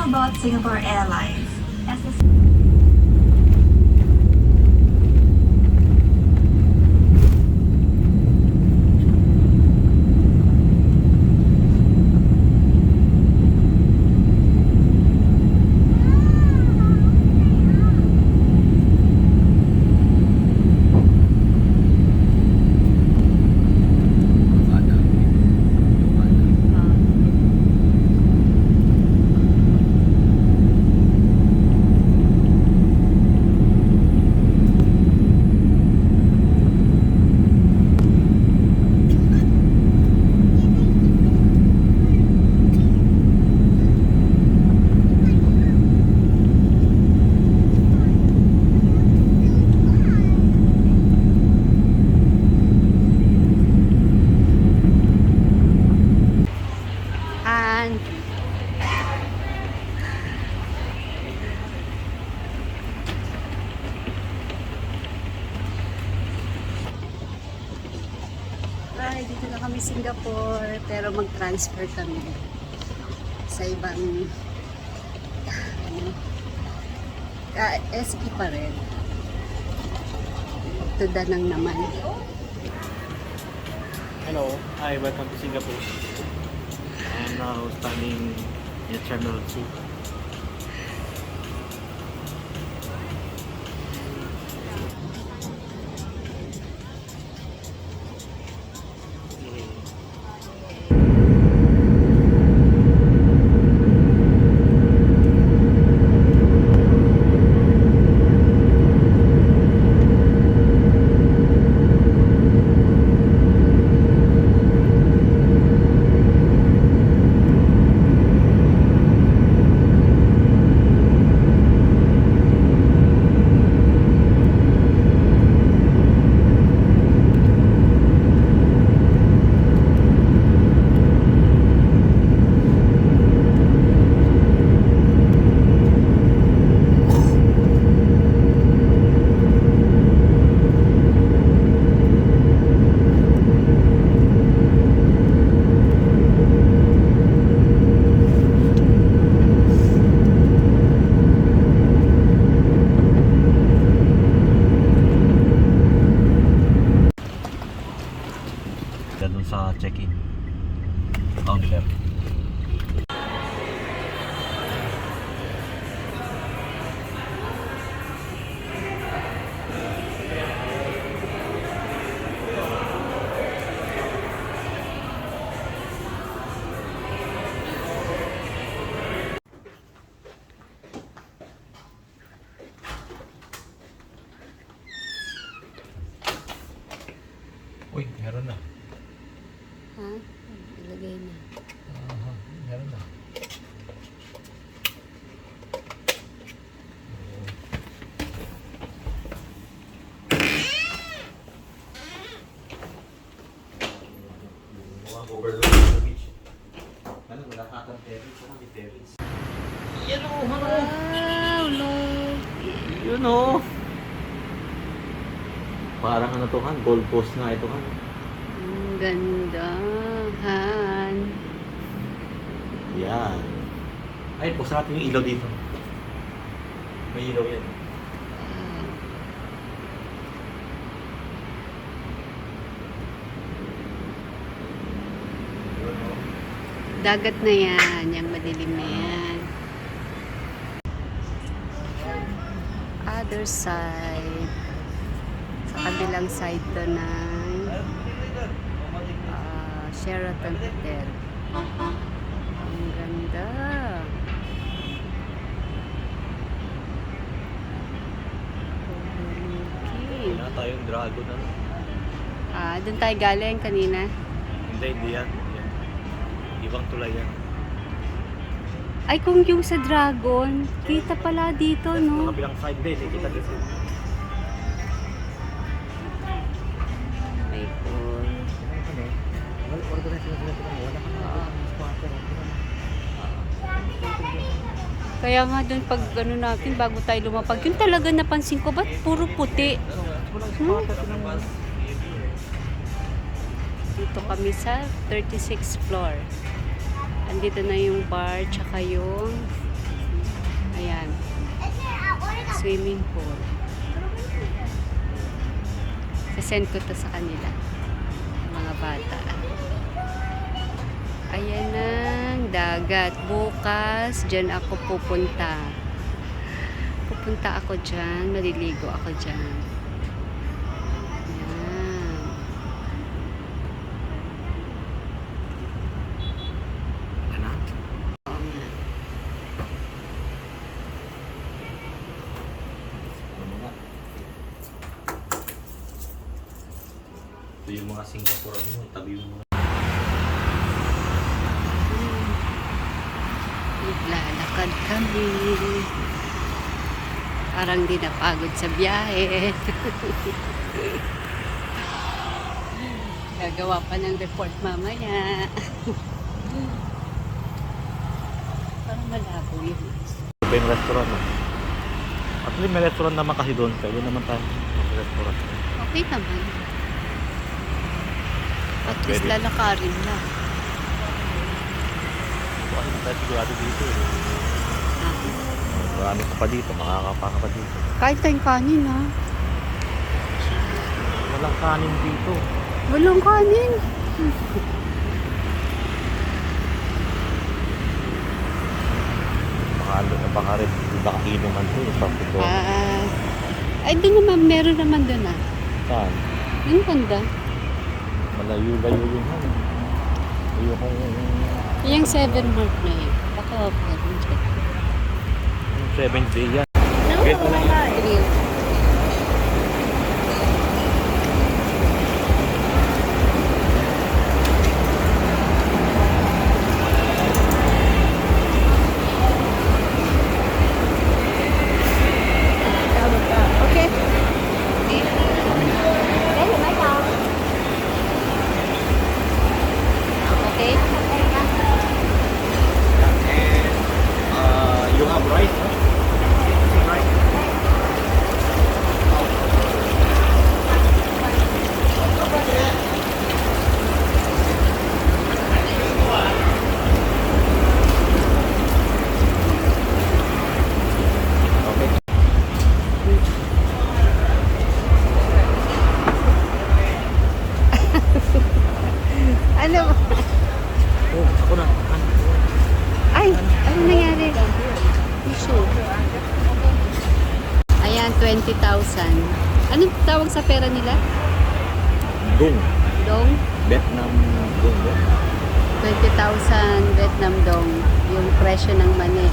about Singapore Airlines. Ay, dito na kami Singapore, pero mag-transfer kami sa ibang SQ pa rin. To Danang naman. Hello, hi, welcome to Singapore. I'm now standing in Terminal 2. Doon sa check-in counter. Uy, meron na. Ha? Ilagay na. Aha, meron na. Overload sa beach. Ano, wala katang terrace. Ano may terrace? Yan o, ano? Wow, look. Yun o. Parang ano to han, gold coast na ito han. Ang ganda, Han. Yan. Ay, post natin yung ilaw dito. May ilaw yan. Dagat na yan, yung madilim na yan. Other side. Sa kabilang side to ng Sheraton Hotel. Ang ganda. Okay. Wala tayong dragon ano. Doon tayo galing kanina. Hindi yan. Yan. Ibang tulay yan. Ay, kung yung sa Dragon, kita pala dito, Sa no? kabilang side din, kita dito. May pool. Kaya nga doon pag ano natin, bago tayo lumapag, yun talaga napansin ko, ba't puro puti? Dito kami sa 36th floor. Andito na yung bar, tsaka yung Ayan. Swimming pool. Sasend ko to sa kanila. Mga bata. Ayan ang dagat. Bukas, dyan ako pupunta. Pupunta ako dyan. Maliligo ako dyan. Ayan. Ano? Oo nga. Ano nga? Ito yung mga Singapore mo, tabi mo muna. Naglalakad kami. Parang di napagod sa biyahe. Gagawa pa ng report mamaya. Parang malabo yun. Ito yung restaurant. At least may restaurant naman kasi doon. Pwede naman tayo mag-restaurant. Okay naman. At least lalakarin lang. Kasi hindi tayo sigurado dito. Ah. Marami ka pa dito, makakapa ka pa dito. Kahit tayong kanin ha. Walang kanin dito. Walang kanin. Baka rin, baka inuman to. Sabi ko, Ay, doon naman, meron naman doon ah. saan? Yung banda. Malayo-layo yun. Ayokong Yung 7 mark na yun. Baka meron dyan. 7th day yan. Get mo lang yan. Grill. Okay. Okay. You have rice, huh? Okay. Ano ba? Oh, ako na. Ay, ano nangyari? Issue. Ayan, 20,000. Anong tawag sa pera nila? Dong. Dong? Vietnam dong. 20,000 Vietnam dong. Yung presyo ng mani.